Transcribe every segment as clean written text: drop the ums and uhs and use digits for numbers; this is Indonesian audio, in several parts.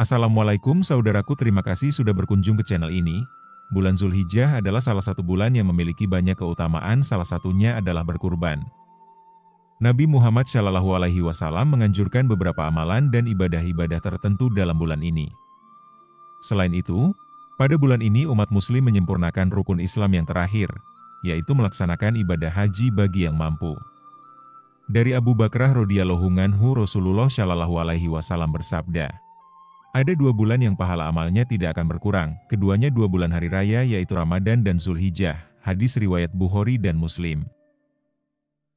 Assalamualaikum saudaraku, terima kasih sudah berkunjung ke channel ini. Bulan Zulhijjah adalah salah satu bulan yang memiliki banyak keutamaan, salah satunya adalah berkurban. Nabi Muhammad SAW menganjurkan beberapa amalan dan ibadah-ibadah tertentu dalam bulan ini. Selain itu, pada bulan ini umat muslim menyempurnakan rukun Islam yang terakhir, yaitu melaksanakan ibadah haji bagi yang mampu. Dari Abu Bakrah radhiyallahu anhu, Rasulullah SAW bersabda, ada 2 bulan yang pahala amalnya tidak akan berkurang, keduanya 2 bulan hari raya yaitu Ramadan dan Zulhijjah, hadis riwayat Bukhari dan Muslim.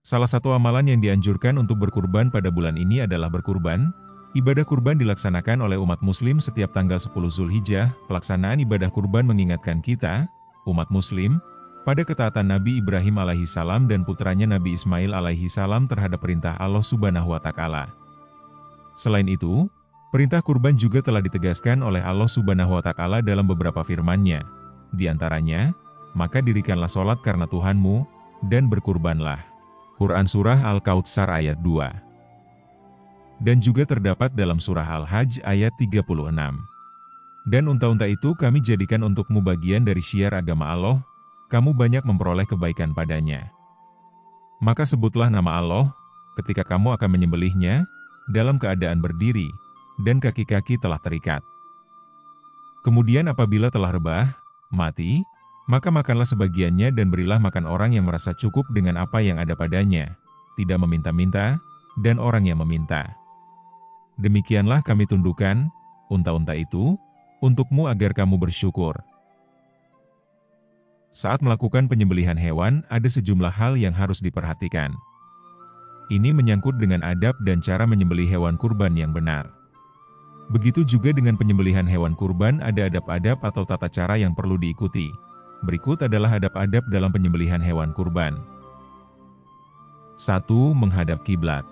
Salah satu amalan yang dianjurkan untuk berkurban pada bulan ini adalah berkurban. Ibadah kurban dilaksanakan oleh umat muslim setiap tanggal 10 Zulhijjah. Pelaksanaan ibadah kurban mengingatkan kita, umat muslim, pada ketaatan Nabi Ibrahim alaihissalam dan putranya Nabi Ismail alaihissalam terhadap perintah Allah Subhanahu wa Ta'ala. Selain itu, perintah kurban juga telah ditegaskan oleh Allah Subhanahu wa Ta'ala dalam beberapa firman-Nya. Di antaranya, maka dirikanlah sholat karena Tuhanmu, dan berkurbanlah. Quran Surah Al-Kautsar ayat 2. Dan juga terdapat dalam Surah Al-Hajj ayat 36. Dan unta-unta itu kami jadikan untukmu bagian dari syiar agama Allah, kamu banyak memperoleh kebaikan padanya. Maka sebutlah nama Allah, ketika kamu akan menyembelihnya, dalam keadaan berdiri, dan kaki-kaki telah terikat. Kemudian apabila telah rebah, mati, maka makanlah sebagiannya dan berilah makan orang yang merasa cukup dengan apa yang ada padanya, tidak meminta-minta, dan orang yang meminta. Demikianlah kami tundukkan unta-unta itu untukmu agar kamu bersyukur. Saat melakukan penyembelihan hewan, ada sejumlah hal yang harus diperhatikan. Ini menyangkut dengan adab dan cara menyembelih hewan kurban yang benar. Begitu juga dengan penyembelihan hewan kurban, ada adab-adab atau tata cara yang perlu diikuti. Berikut adalah adab-adab dalam penyembelihan hewan kurban. 1. Menghadap kiblat.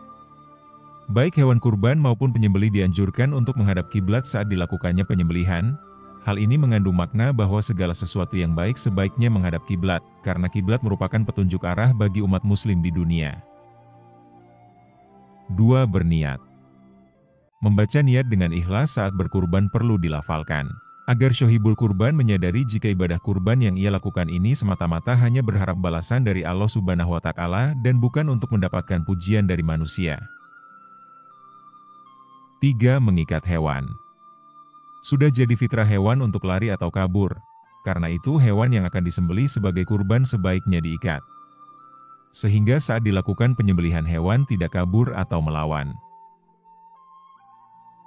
Baik hewan kurban maupun penyembelih dianjurkan untuk menghadap kiblat saat dilakukannya penyembelihan. Hal ini mengandung makna bahwa segala sesuatu yang baik sebaiknya menghadap kiblat, karena kiblat merupakan petunjuk arah bagi umat muslim di dunia. 2. Berniat. Membaca niat dengan ikhlas saat berkurban perlu dilafalkan, agar syahibul kurban menyadari jika ibadah kurban yang ia lakukan ini semata-mata hanya berharap balasan dari Allah Subhanahu wa Ta'ala dan bukan untuk mendapatkan pujian dari manusia. 3. Mengikat hewan. Sudah jadi fitrah hewan untuk lari atau kabur, karena itu hewan yang akan disembelih sebagai kurban sebaiknya diikat, sehingga saat dilakukan penyembelihan hewan tidak kabur atau melawan.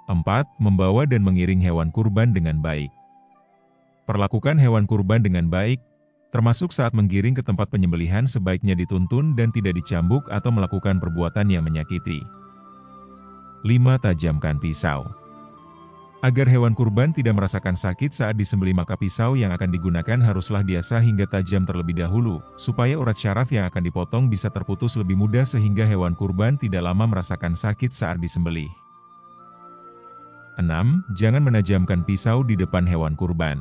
4. Membawa dan mengiring hewan kurban dengan baik. Perlakukan hewan kurban dengan baik, termasuk saat menggiring ke tempat penyembelihan sebaiknya dituntun dan tidak dicambuk atau melakukan perbuatan yang menyakiti. 5. Tajamkan pisau. Agar hewan kurban tidak merasakan sakit saat disembelih, maka pisau yang akan digunakan haruslah diasah hingga tajam terlebih dahulu, supaya urat syaraf yang akan dipotong bisa terputus lebih mudah sehingga hewan kurban tidak lama merasakan sakit saat disembelih. 6. Jangan menajamkan pisau di depan hewan kurban.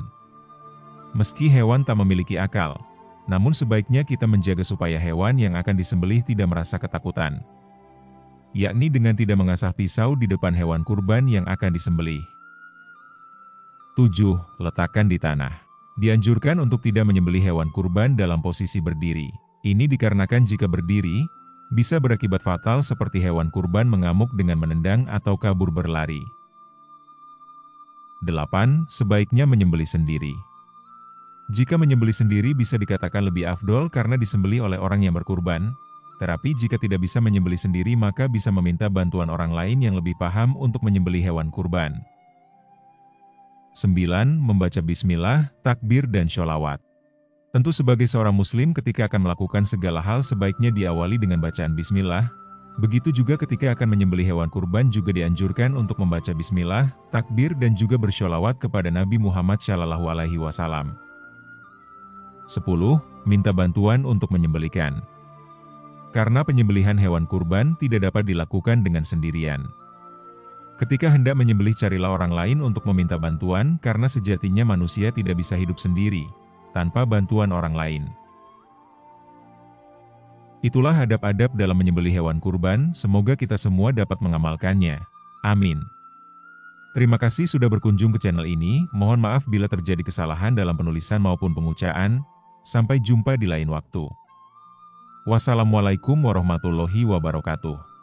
Meski hewan tak memiliki akal, namun sebaiknya kita menjaga supaya hewan yang akan disembelih tidak merasa ketakutan, yakni dengan tidak mengasah pisau di depan hewan kurban yang akan disembelih. 7. Letakkan di tanah. Dianjurkan untuk tidak menyembelih hewan kurban dalam posisi berdiri. Ini dikarenakan jika berdiri, bisa berakibat fatal seperti hewan kurban mengamuk dengan menendang atau kabur berlari. 8. Sebaiknya menyembelih sendiri. Jika menyembelih sendiri bisa dikatakan lebih afdol karena disembelih oleh orang yang berkurban, tetapi jika tidak bisa menyembelih sendiri maka bisa meminta bantuan orang lain yang lebih paham untuk menyembelih hewan kurban. 9. Membaca bismillah, takbir dan sholawat. Tentu sebagai seorang muslim ketika akan melakukan segala hal sebaiknya diawali dengan bacaan bismillah. Begitu juga ketika akan menyembelih hewan kurban juga dianjurkan untuk membaca bismillah, takbir dan juga bersholawat kepada Nabi Muhammad SAW. 10. Minta bantuan untuk menyembelihkan. Karena penyembelihan hewan kurban tidak dapat dilakukan dengan sendirian. Ketika hendak menyembelih carilah orang lain untuk meminta bantuan karena sejatinya manusia tidak bisa hidup sendiri, tanpa bantuan orang lain. Itulah adab-adab dalam menyembelih hewan kurban, semoga kita semua dapat mengamalkannya. Amin. Terima kasih sudah berkunjung ke channel ini, mohon maaf bila terjadi kesalahan dalam penulisan maupun pengucapan. Sampai jumpa di lain waktu. Wassalamualaikum warahmatullahi wabarakatuh.